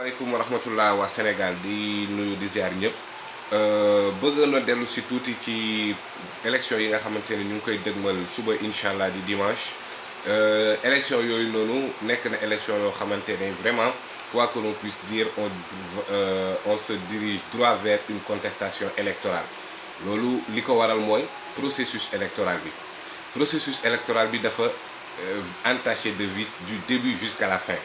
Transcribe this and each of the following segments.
Waaleykum wa rahmatullah waa Sénégal di nuyu di ziar ñëpp bëgg na dellu si tuuti ci élection yi nga xamante ne ñu ngi koy dëgmal suba incha allah di dimanche élection yooyu noonu nekk na élection yoo xamante ne vraiment quoi que l'on puisse dire on se dirige droit vers une contestation électorale loolu li ko waral mooy processus électoral bi dafa entaché de vices du début jusqu'à la fin.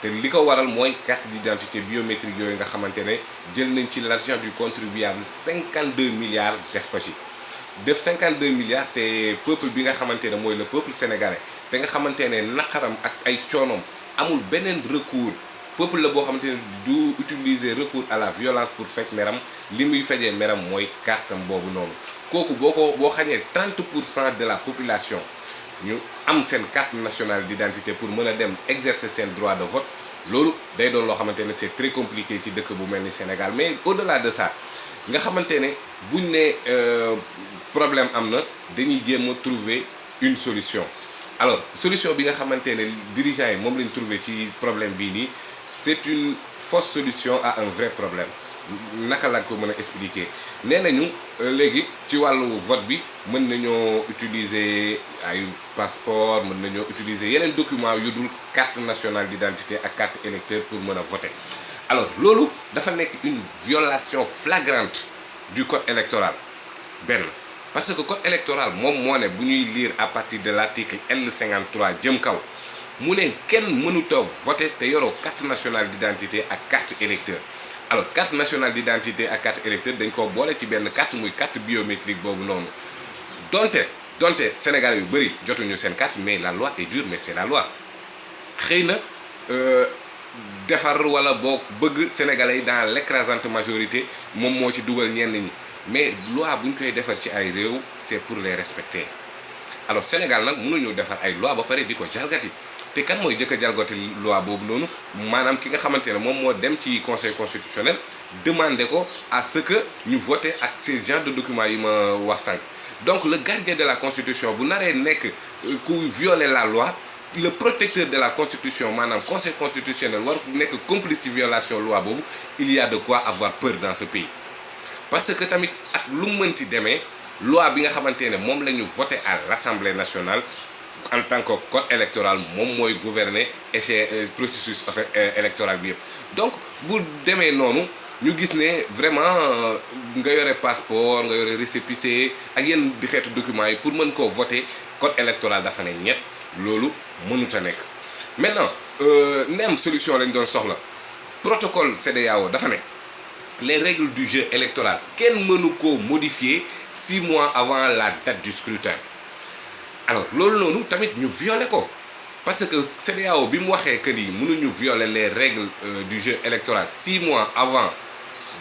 te li ko waral mooy carte d'identité biométrique yooyu nga xamante ne jël nañ ci l'argent du contribuable 52 milliards def ko ci def 52 milliards te peuple bi nga xamante ne mooy le peuple sénégalais te nga xamante ne naqaram ak ay coonoom amul beneen recours peuple la boo xamante ne du utiliser recours à la violence pour faj meram li muy fajee meram mooy cartam boobu noonu kooku boo xañee 30% de la population ñu am seen carte nationale d'identité pour mën a dem exercer seen droit de vote loolu day doon loo xamante ne c'est très compliqué ci dëkk bu mel ni Sénégal mais au-delà de ça nga xamante ne buñ ne problème am na dañuy jéem a trouver une solution alors solution bi nga xamante ne dirigeants yi moom lañ trouver ci problème bii nii c'est une fausse solution à un vrai problème naka la ko mën a expliquer nee nañu léegi ci wàllu vote bi mën nañoo utiliser ay passeport mën nañoo utiliser yeneen documents yu dul carte nationale d'identité ak carte électeur pour mën a voter alors loolu dafa nekk une violation flagrante du code électoral benn parce que code électoral moom moo ne bu ñuy lire à partir de l'article L53 jëm kaw mu ne kenn mënuta voter te yoroo carte nationale d'identité ak carte électeur alors carte nationale d'identité ak carte électeur dañ ko boole ci benn carte muy carte biométrique boobu noonu donte Sénégalais yu bëri jotuñu seen carte mais la loi est dure mais c'est la loi xëy na defar wala boo bëgg Sénégalais yi dans l'écrasante majorité moom moo ci dugal ñenn ñi mais loi bu ñu koy defar ci ay réew c'est pour les respecter alors Sénégal nag mënuñu defar ay loi ba pare di ko jalgati te kan mooy jëkk a jalgati loi boobu noonu maanaam ki nga xamante ne moom moo dem ci conseil constitutionnel demander ko à ce que ñu voter ak ces genres de documents yi ma wax sànq donc le gardien de la constitution bu naree nekk ku violer la loi le protecteur de la constitution maanaam conseil constitutionnel war nekk complice ci violation loi boobu il y a de quoi avoir peur dans ce pays parce que tamit ak lu mu mënti demee loi bi nga xamante ne moom la ñu voté à l'Assemblée nationale en tant que code électoral moom mooy gouverner processus électoral bi yëpp donc bu demee noonu ñu gis ne vraiment nga yore passeport nga yore récépissé ak yenn di xeetu documents yi pour mën koo voter code électoral dafa ne ñett loolu mënut a nekk maintenant nem solution lañ doon soxla protocole CEDEAO dafa ne les règles du jeu électoral kenn mënu koo modifier 6 mois avant la date du scrutin alors loolu noonu tamit ñu violer ko parce que CEDEAO bi mu waxee que ni mënuñu violer les règles du jeu électoral 6 mois avant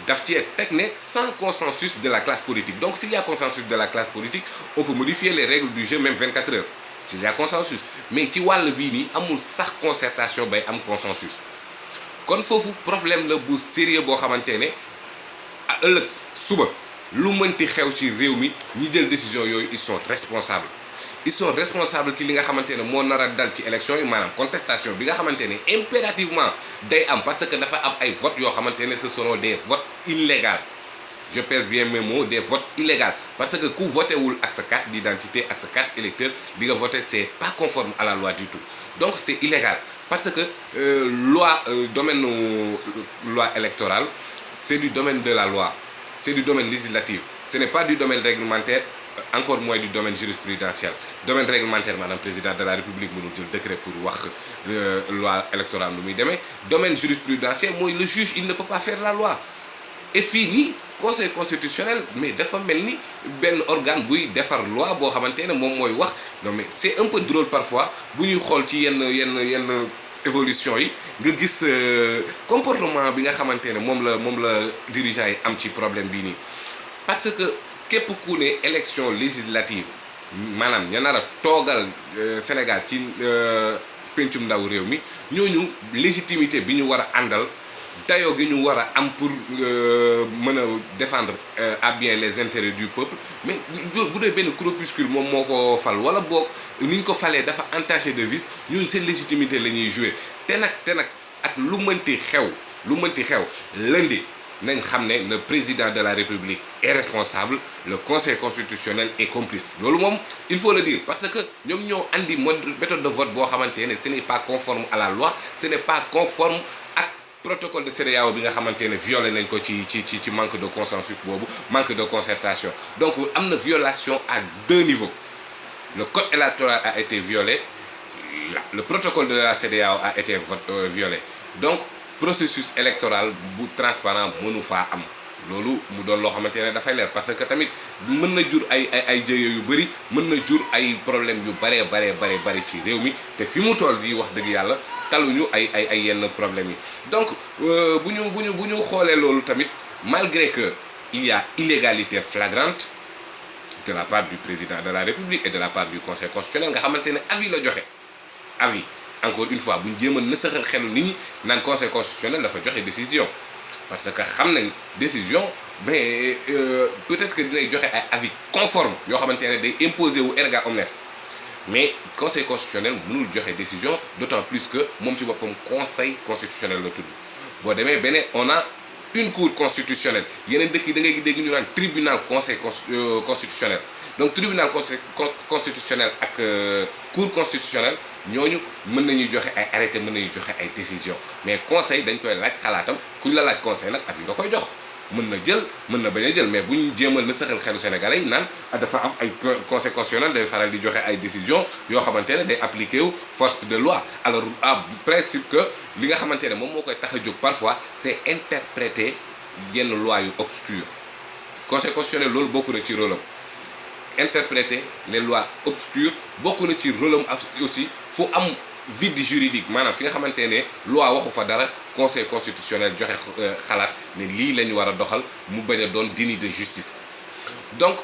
daf ci teg ne sans consensus de la classe politique donc s'il y a consensus de la classe politique on peut modifier les règles du jeu même 24 heures s'il y a consensus mais ci wàll bii nii amul sax concertation bay am consensus kon foofu problème la bu sérieux boo xamante ne ëllëg suba lu mënti xew ci réew mi ñi jël décision yooyu ils sont responsables ci li nga xamante ne moo nar a dal ci élection yi maanaam contestation bi nga xamante ne impérativement day am parce que dafa am ay votes yoo xamante ne ce seront des votes illégaux je pèse bien mes mots des votes illégaux parce que ku voté wul ak sa carte d'identité ak sa carte électeur bi nga voté c'est pas conforme à la loi du tout donc c'est illégal parce que domaine loi électorale c'est du domaine de la loi c'est du domaine législatif ce n'est pas du domaine réglementaire encore moins du domaine jurisprudentiel domaine réglementaire maanaam président de la république mënul jël décret pour wax loi électorale lu muy demee domaine jurisprudentiel mooy le juge il ne peut pas faire la loi et fii nii conseil constitutionnel mais dafa mel ni benn organe buy defar loi boo xamante ne moom mooy wax non mais c'est un peu drôle parfois bu ñuy xool ci yenn évolution yi nga gis comportement bi nga xamante ne moom la dirigeants yi am ci problème bii nii parce que képp ku ne élection législative maanaam ña nar a toogal Sénégal ci pencum ndaw réew mi ñooñu légitimité bi ñu war a àndal dayoo gi ñu war a am pour mën a défendre à bien les intérêts du peuple mais bu dee benn groupuscule moom moo ko fal wala boog ni ñu ko falee dafa entaché de vice ñun seen légitimité la ñuy jouer te nag ak lu mënti xew lu mënti xew lundi nañ xam ne le président de la République est responsable, le Conseil constitutionnel est complice loolu moom il faut le dire parce que ñoom ñoo andi méthode de vote boo xamante ne ce n'est pas conforme à la loi, ce n'est pas conforme ak protocole de CEDEAO bi nga xamante ne violé nañ ko ci manque de consensus boobu, manque de concertation. Donc am na violation à deux niveaux. Le code électoral a été violé, le protocole de la CEDEAO a été violé. Donc processus électoral bu transparent mënu faa am loolu mu doon loo xamante ne dafay leer parce que tamit mën na jur ay jëye yu bëri, mën na jur ay problème yu bari ci réew mi te fi mu toll di wax dëgg yàlla taluñu ay yenn problèmes yi. Donc bu ñu xoolee loolu tamit malgré que il y a illégalité flagrante de la part du président de la République et de la part du Conseil constitutionnel nga xamante ne avis la joxe avis. Encore une fois bu ñu jéem a nësaxal xelu nit ñi naan Conseil constitutionnel dafa joxe décision parce que xam nañ décision mais peut-être que dinay joxe ay avis conforme yoo xamante ne day imposer wu erga omnes mais Conseil constitutionnel mënul joxe décision d'autant plus que moom ci boppam Conseil constitutionnel la tudd. boo demee beneen on a une cour constitutionnelle yeneen dëkk yi da ngay dégg ñu naan tribunal Conseil constitutionnel. Donc tribunal constitutionnel ak cour constitutionnelle ñooñu mën nañu joxe ay arrêté, mën nañu joxe ay décision mais conseil dañ koy laaj xalaatam kuñ la laaj conseil nag avis nga koy jox mën na jël mën na bañ a jël mais bu ñu jéemal na saxal xelu sénégalais yi naan dafa am ay conseil constitutionnel day faral di joxe ay décision yoo xamante ne day appliqué wu force de loi. Alors à principe que li nga xamante ne moom moo koy tax a jóg parfois c'est interpréter yenn loi yu obscure. Conseil constitutionnel loolu bokk na ci rôle am interpréter les lois obscures, beaucoup na ci rôle am aussi faut am vide juridique maanaam fi nga xamante ne loi waxu fa dara conseil constitutionnel joxe xalaat ne lii la ñu war a doxal mu bañ a doon déni de justice. Donc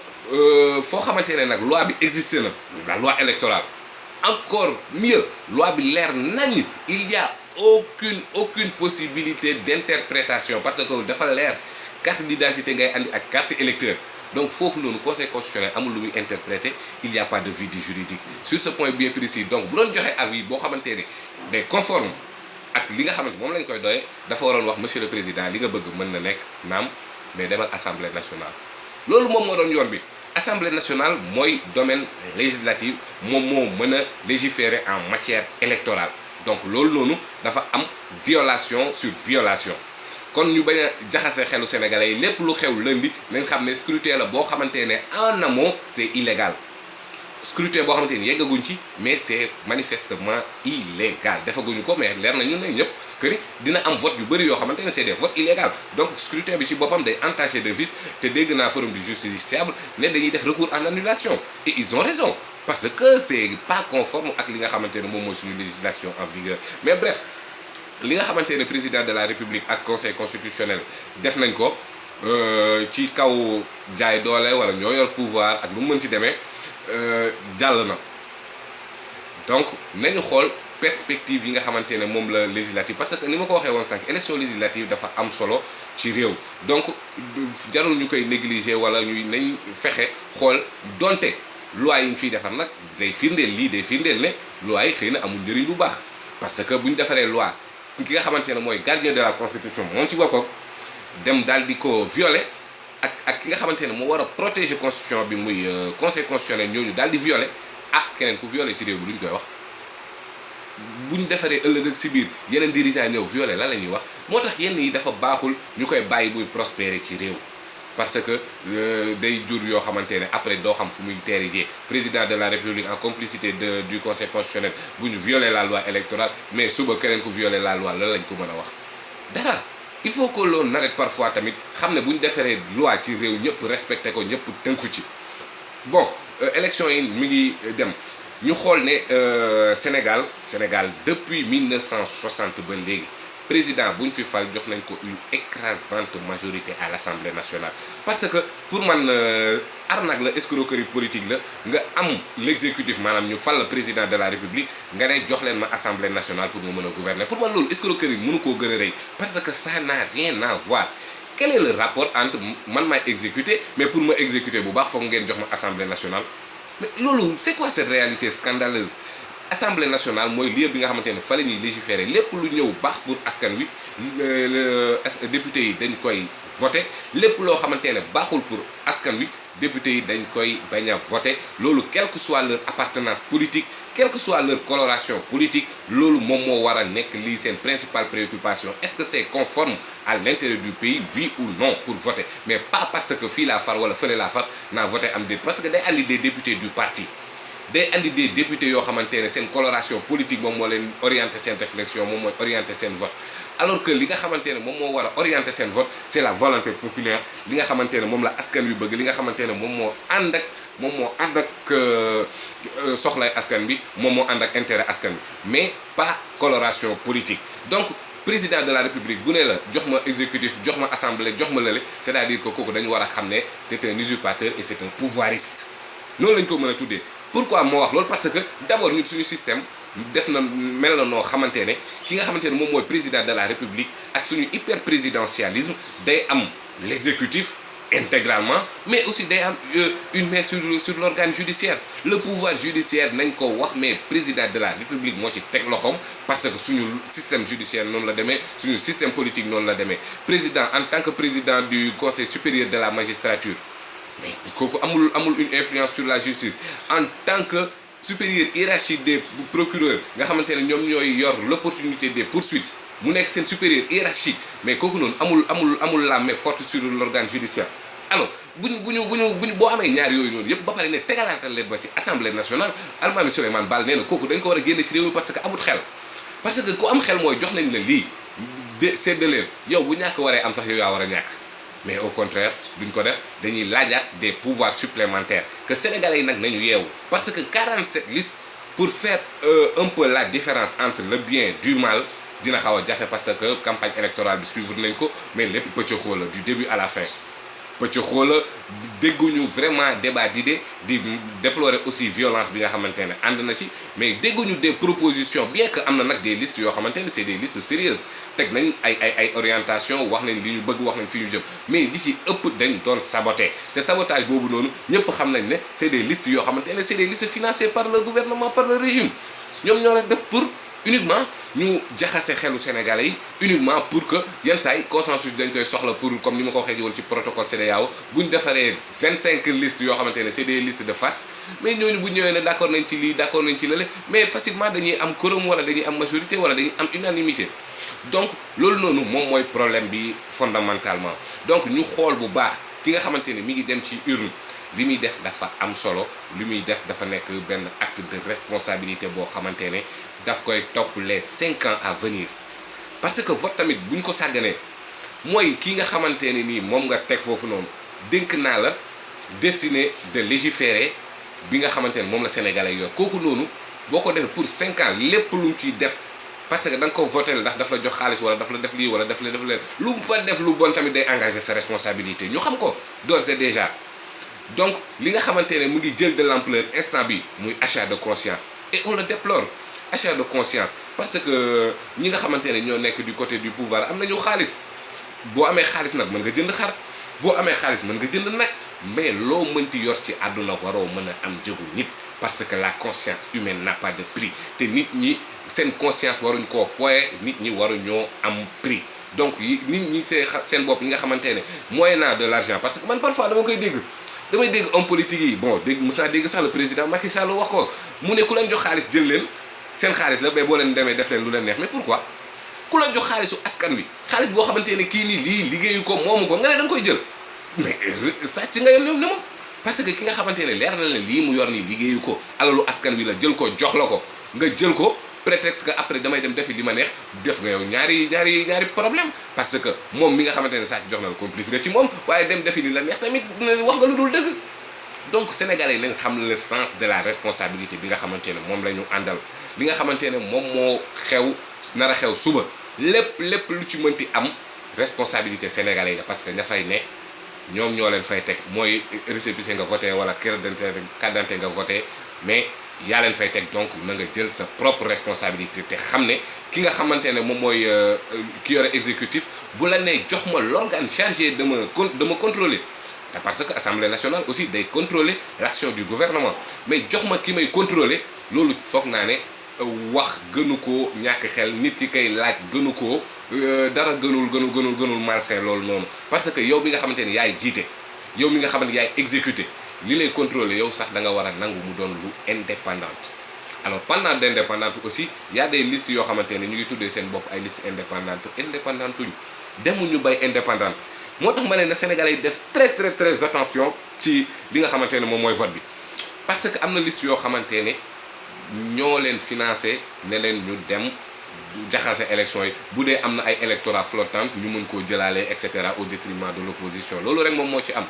foo xamante ne nag loi bi existé na la loi électorale encore mieux loi bi leer nañ il y a aucune possibilité d'interprétation parce que dafa leer carte d'identité ngay andi ak carte électeur. Donc foofu noonu conseil constitutionnel amul lu muy interpréter, il n'y a pas de vide juridique sur ce point bien précis. Donc bu doon joxe avis boo xamante ne day conforme ak li nga xamante moom lañ koy doyee dafa waroon wax monsieur le président li nga bëgg mën na nekk naam mais demal assemblée nationale. loolu moom moo doon yoon bi assemblée nationale mooy domaine législatif moom moo mën a légiférer en matière électorale. Donc loolu noonu dafa am violation sur violation. kon ñu bañ a jaxase xelu sénégalais yi lépp lu xew lundi nañ xam ne scrutin la boo xamante ne en amont c'est illégal scrutin boo xamante ne yeggaguñ ci mais c'est manifestement illégal defaguñu ko mais leer nañu ne ñëpp que ni dina am vote yu bëri yoo xamante ne c'est des votes illégaux. Donc scrutin bi ci boppam day entaché de vice te dégg naa forum du justiciable ne dañuy def recours en annulation et ils ont raison parce que c'est pas conforme ak li nga xamante ne moom mooy suñu législation en vigueur. Mais bref li nga xamante ne président de la république ak conseil constitutionnel def nañ ko ci kaw jaay doole wala ñoo yor pouvoir ak lu mu mën ci demee jàll na. Donc nañu xool perspective yi nga xamante ne moom la législative parce que ni ma ko waxee woon sànq élection législative dafa am solo ci réew. Donc jarul ñu koy négliger wala ñuy nañ fexe xool donte loi yi ñu fiy defar nag day firndeel lii day firndeel ne loi yi xëy na amul njëriñ bu baax parce que bu ñu defaree loi ki nga xamante ne mooy gardien de la constitution moom ci boppam dem daal di ko violer ak ki nga xamante ne moo war a protéger constitution bi muy conseil constitutionnel ñooñu daal di violer keneen ku violer ci réew bi lu ñu koy wax bu ñu defaree ëllëg ak si biir yeneen dirigeants ñëw violer lan la ñuy wax. Moo tax yenn yi dafa baaxul ñu koy bàyyi muy prospérer ci réew parce que day jur yoo xamante ne après doo xam fu muy teeri jee président de la république en complicité du conseil constitutionnel bu ñu violer la loi électorale mais suba keneen ku violer la loi lan lañ ko mën a wax dara. Il faut que l'on arrête parfois tamit xam ne bu ñu defaree loi ci réew ñëpp respecté ko ñëpp tënku ci. Bon élection yi mi ngi dem ñu xool ne Sénégal depuis 1960 ba léegi président bu ñu fi fal jox nañ ko une écrasante majorité à l'Assemblée nationale. Parce que pour man arnaque la escroquerie politique la nga am l'exécutif maanaam ñu fal la président de la république nga ne jox leen ma assemblée nationale pour mu mën a gouverner. Pour man loolu escroquerie mënu koo gën a rëy parce que ça n'a rien à voir. Quel est le rapport entre man maay exécuter mais pour ma exécuter bu baax foog ngeen jox ma assemblée nationale. Mais loolu c'est quoi cette réalité scandaleuse? assemblée nationale mooy lieu bi nga xamante ne fa la ñuy légiférer lépp lu ñëw baax pour askan wi député yi dañ koy voter lépp loo xamante ne baaxul pour askan wi député yi dañ koy bañ a voter loolu quelle que soit leur appartenance politique quelle que soit leur coloration politique loolu moom moo war a nekk lii seen principale préoccupation est-ce que c'est conforme à l'intérêt du pays oui ou non pour voter mais pas parce que fii laa far wala fële laa far naa voter am déet parce que day andi des députés du parti day andi des députés yoo xamante ne seen coloration politique moom moo leen orienté seen réflexion moom mooy orienté seen vote alors que li nga xamante ne moom moo war a orienté seen vote c'est la volonté populaire li nga xamante ne moom la askan wi bëgg li nga xamante ne moom moo ànd ak soxlay askan bi moom moo ànd ak intérêt askan bi mais pas coloration politique donc président de la république bu ne la jox ma exécutif jox ma assemblée jox ma lële c'est-à-dire que kooku dañu war a xam ne c'est un usurpateur et c'est un pouvoiriste noonu lañ ko mën a tuddee pourquoi moo wax loolu parce que d'abord ñun suñu système def na mel na noo xamante ne ki nga xamante ne moom mooy président de la république ak suñu hyper présidentialisme day am l'exécutif intégralement mais aussi day am une main sur l'organe judiciaire le pouvoir judiciaire nañ ko wax mais président de la république moo ci teg loxoom parce que suñu système judiciaire noonu la demee suñu système politique noonu la demee président en tant que président du conseil supérieur de la magistrature mais kooku amul une influence sur la justice en tant que supérieur hiérarchique des procureurs nga xamante ne ñoom ñooy yor l'opportunité des poursuites mu nekk seen supérieur hiérarchique mais kooku noonu amul la main forte sur l'organe judiciaire alors buñu boo amee ñaar yooyu noonu yëpp ba pare ne tegalaatal leen ba ci assemblée nationale Almaami Souleymane Baal nee na kooku dañ ko war a génne ci réew mi parce que amut xel parce que ku am xel mooy jox nañ la lii séddaleel yow bu ñàkk waree am sax yow yaa war a ñàkk mais au contraire duñ ko def dañuy laajaat des pouvoirs supplémentaires que sénégalais yi nag nañu yeewu parce que 47 listes pour faire un peu la différence entre le bien du mal dina xaw a jafe parce que campagne électorale bi suivre nañ ko mais lépp pëccëxoo la du début à la fin pëccëxoo la dégguñu vraiment débat d'idées di déplorer aussi violence bi nga xamante ne ànd na ci mais dégguñu des propositions bien que am na nag des listes yoo xamante ne c'est des listes sérieuses teg nañ ay orientation wax nañ li ñu bëgg wax nañ fi ñu jëm mais li ci ëpp dañ doon saboter te sabotage boobu noonu ñëpp xam nañ ne c'est des listes yoo xamante ne c'est des listes financées par le gouvernement par le régime ñoom ñoo leen def pour uniquement ñu jaxase xelu Sénégalais yi uniquement pour que yenn saa yi consensus dañ koy soxla pour comme ni ma ko waxee ji woon ci protocole CEDEAO bu ñu defaree 25 listes yoo xamante ne c'est des listes de face mais ñooñu bu ñëwee ne d'accord nañ ci lii d'accord nañ ci lële mais facilement dañuy am quorum wala dañuy am majorité wala dañuy am unanimité donc loolu noonu moom mooy problème bi fondamentalement donc ñu xool bu baax ki nga xamante ne mi ngi dem ci urne li muy def dafa am solo li muy def dafa nekk benn acte de responsabilité boo xamante ne daf koy topp les 5 ans à venir parce que vote tamit bu ñu ko sàgganee mooy ki nga xamante ne nii moom nga teg foofu noonu dénk naa la destiné de légiférer bi nga xamante ne moom la sénégalais yor kooku noonu boo ko defee pour 5 ans lépp lu mu ciy def parce que da nga ko voté ndax daf la jox xaalis wala daf la def lii wala daf la def leen lu mu fa def lu bon tamit day engager sa responsabilité ñu xam ko d'ores et déjà donc li nga xamante ne mu ngi jël de l'ampleur instant bi muy achat de conscience et on le déplore achat de conscience parce que ñi nga xamante ne ñoo nekk du côté du pouvoir am nañu xaalis boo amee xaalis nag mën nga jënd xar boo amee xaalis mën nga jënd nag mais loo mënti yor ci àdduna waroo mën a am jëgu nit parce que la conscience humaine n'a pas de prix te nit ñi seen conscience waruñ koo foye nit ñi waruñoo am prix donc nit ñi seen bopp ñi nga xamante ne moyennant de l'argent parce que man parfois damay dégg homme politique yi bon mos naa dégg sax le président Macky Sall wax ko mu ne ku leen jox xaalis jël leen seen xaalis la mais boo leen demee def leen lu leen neex mais pourquoi ku la jox xaalisu askan wi xaalis boo xamante ne kii nii lii liggéeyu ko moomu ko nga ne da nga koy jël mais sàcc nga yoon ne moom parce que ki nga xamante ne leer na leen lii mu yor nii liggéeyu ko alalu askan wi la jël ko jox la ko nga jël ko prétexte que après damay dem defi li ma neex def nga yow ñaari problème parce que moom mi nga xamante ne sàcc jox na la complice nga ci moom waaye dem defi li la neex tamit wax nga lu dul dëgg donc sénégalais yi nañ xam le sens de la responsabilité bi nga xamante ne moom la ñu àndal li nga xamante ne moom moo xew nar a xew suba lépp lu ci mënti am responsabilité sénégalais yi la parce que ña fay ne ñoom ñoo leen fay teg mooy récépissé nga voté wala carte d'identité nga voté mais yaa leen fay teg donc na nga jël sa propre responsabilité te xam ne ki nga xamante ne moom mooy ki yore exécutif bu la nee jox ma l'organe chargé de me contrôler parce que assemblée nationale aussi day contrôler l'action du gouvernement mais jox ma ki may contrôler loolu foog naa ne wax gënu ko ñàkk xel nit ki kay laaj gënu ko dara gënul malsain loolu noonu parce que yow bi nga xamante ni yaay jiite yow mi nga xamante ni yaay exécuté li lay contrôler yow sax da nga war a nangu mu doon lu indépendante. Alors pendant d'indépendante aussi y a des listes yoo xamante ne ñu ngi tuddee seen bopp ay listes indépendantes uñ demuñu bay indépendante moo tax ma ne na Sénégalais yi def très attention ci li nga xamante ne moom mooy vote bi parce que am na liste yoo xamante ne ñoo leen financé ne leen ñu dem jaxase élection yi bu dee am na ay électorat flottant ñu mën koo jëlaale et cetera au détriment de l'opposition loolu rek moom moo ci am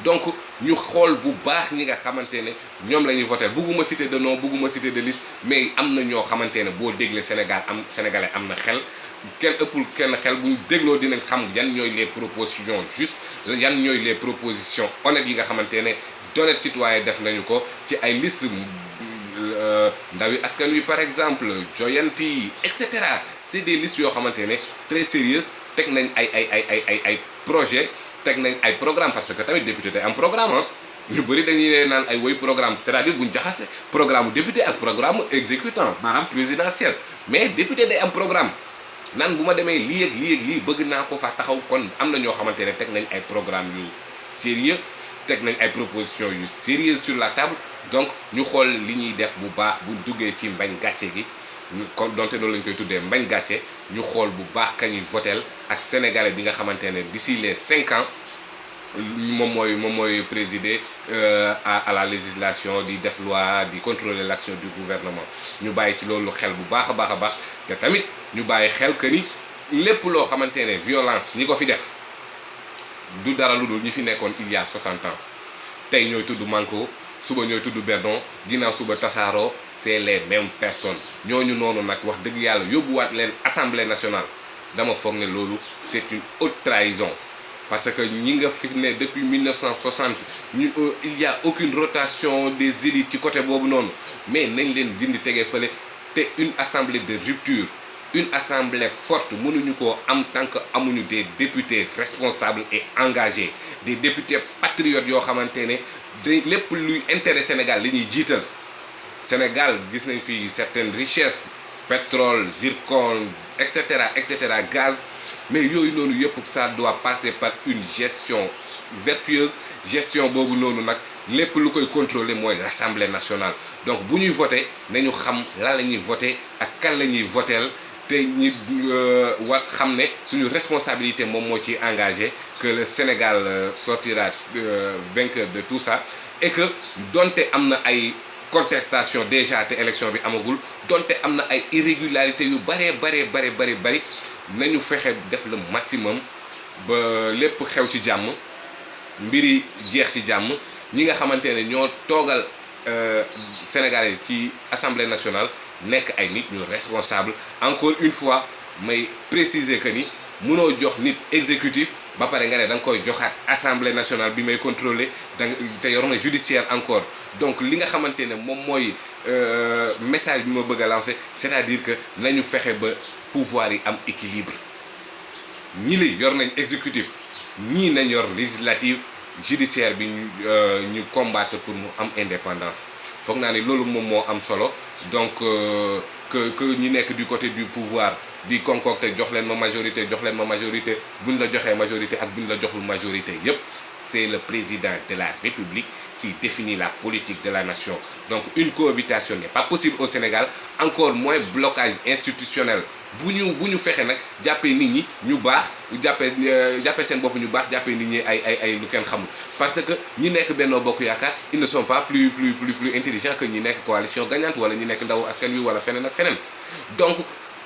donc ñu xool bu baax ñi nga xamante ne ñoom la ñuy voter bugguma citer de nom bugguma citer de liste mais am na ñoo xamante ne boo déglee sénégalais am na xel kenn ëppul kenn xel bu ñu dégloo dinañ xam yan ñooy les propositions justes yan ñooy les propositions honnêtes yi nga xamante ne d'honnêtes citoyens def nañu ko ci ay liste ndawi askan wi par exemple joyanti et cetera c'est des listes yoo xamante ne très sérieuses teg nañ ay projet teg nañ ay programme parce que tamit député day am programme ñu bëri dañuy naan ay woy programme c'est-à-dire buñ jaxase programme député ak programme exécutant maanaam présidentiel mais député day am programme naan bu ma demee lii ak lii bëgg naa ko fa taxaw kon am na ñoo xamante ne teg nañ ay programme yu sérieux teg nañ ay propositions yu sérieuses sur la table donc ñu xool li ñuy def bu baax bu duggee ci mbañ gàcce gi kon donte noonu lañ koy tuddee mbañ gàcce ñu xool bu baax kañuy votel ak sénégalais bi nga xamante ne d'ici les 5 ans moom mooy présider à la législation di def loi di contrôler l'action du gouvernement ñu bàyyi ci loolu xel bu baax a baax te tamit ñu bàyyi xel que ni lépp loo xamante ne violence ñi ko fi def du dara lu dul ñi fi nekkoon il y a 60 ans tey ñooy tudd Manko suba ñooy tudd Berdon ginnaaw suba Tasaaro c'est les mêmes personnes ñooñu noonu nag wax dëgg yàlla yóbbuwaat leen assemblée nationale dama foog ne loolu c'est une haute trahison parce que ñi nga fi ne depuis 1960 il y a aucune rotation des élites ci côté boobu noonu mais nañ leen dindi tegee fële te une assemblée de rupture une assemblée forte mënuñu ko am tant que amuñu des députés responsables et engagés des députés patriotes yoo xamante ne lépp luy intérêt Sénégal li ñuy jiital Sénégal gis nañ fi certaines richesses pétrole zircon et cetera gaz mais yooyu noonu yëpp ça doit passer par une gestion vertueuse gestion boobu noonu nag lépp lu koy contrôler mooy l'Assemblée nationale donc bu ñuy voter nañu xam lan la ñuy voter ak kan la ñuy voteel te ñi war xam ne suñu responsabilité moom moo ci engagé que le Sénégal sortira vainqueur de tout ça et que donte am na ay contestation déjà te élection bi amagul donte am na ay irrégularités yu bari nañu fexe def le maximum ba lépp xew ci jàmm mbiri jeex ci jàmm ñi nga xamante ne ñoo toogal Sénégalais ci Assemblée nationale nekk ay nit ñu responsable encore une fois may préciser que ni mënoo jox nit exécutif ba pare nga ne da nga koy joxaat Assemblée nationale bi may contrôler te yor na judiciaire encore donc li nga xamante ne moom mooy message bi ma bëgg a lancer c'est-à-dire que nañu fexe ba pouvoir yi am équilibre ñi li yor nañ exécutif ñii nañ yor législative judiciaire bi ñu combattre pour mu am indépendance foog naa ni loolu moom moo am solo donc que ñi nekk du côté du pouvoir di concocter jox leen ma majorité buñ la joxee majorité ak buñ la joxul majorité yépp c'est le président de la République qui définit la politique de la nation donc une cohabitation n'est pas possible au Sénégal encore moins blocage institutionnel bu ñu fexe nag jàppee nit ñi ñu baax jàppee seen bopp ñu baax jàppee nit ñi ay lu kenn xamul parce que ñi nekk Benno Bokk Yaakaar ils ne sont pas plus intelligents que ñi nekk coalition gagnante wala ñi nekk ndawu askan wi wala feneen ak feneen donc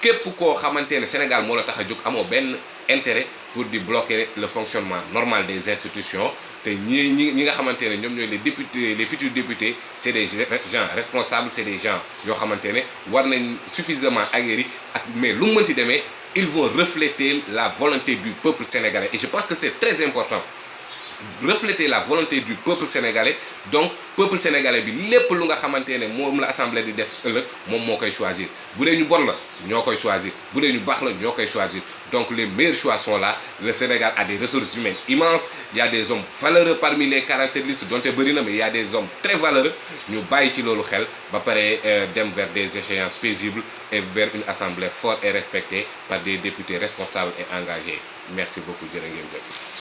képp koo xamante ne Sénégal moo la tax a jóg amoo benn intérêt pour di bloquer le fonctionnement normal des institutions te ñi nga xamante ne ñoom ñooy les députés les futurs députés c'est des gens responsables c'est des gens yoo xamante ne war nañ suffisamment aguerris ak mais lu mu mënti demee ils vont refléter la volonté du peuple sénégalais et je pense que c'est très important refléter la volonté du peuple sénégalais. Donc peuple sénégalais bi lépp lu nga xamante ne moom la assemblée di def ëllëg moom moo koy choisir bu dee ñu bon la ñoo koy choisir bu dee ñu baax la ñoo koy choisir. Donc les meilleurs choix sont là. Le Sénégal a des ressources humaines immenses. Il y a des hommes valeureux parmi les 47 listes dont il y a, mais il y a des hommes très valeureux. Nous baillons ci lolu xel ba paré dem vers des échéances paisibles et vers une assemblée forte et respectée par des députés responsables et engagés. Merci beaucoup, jërë ngeen jëf.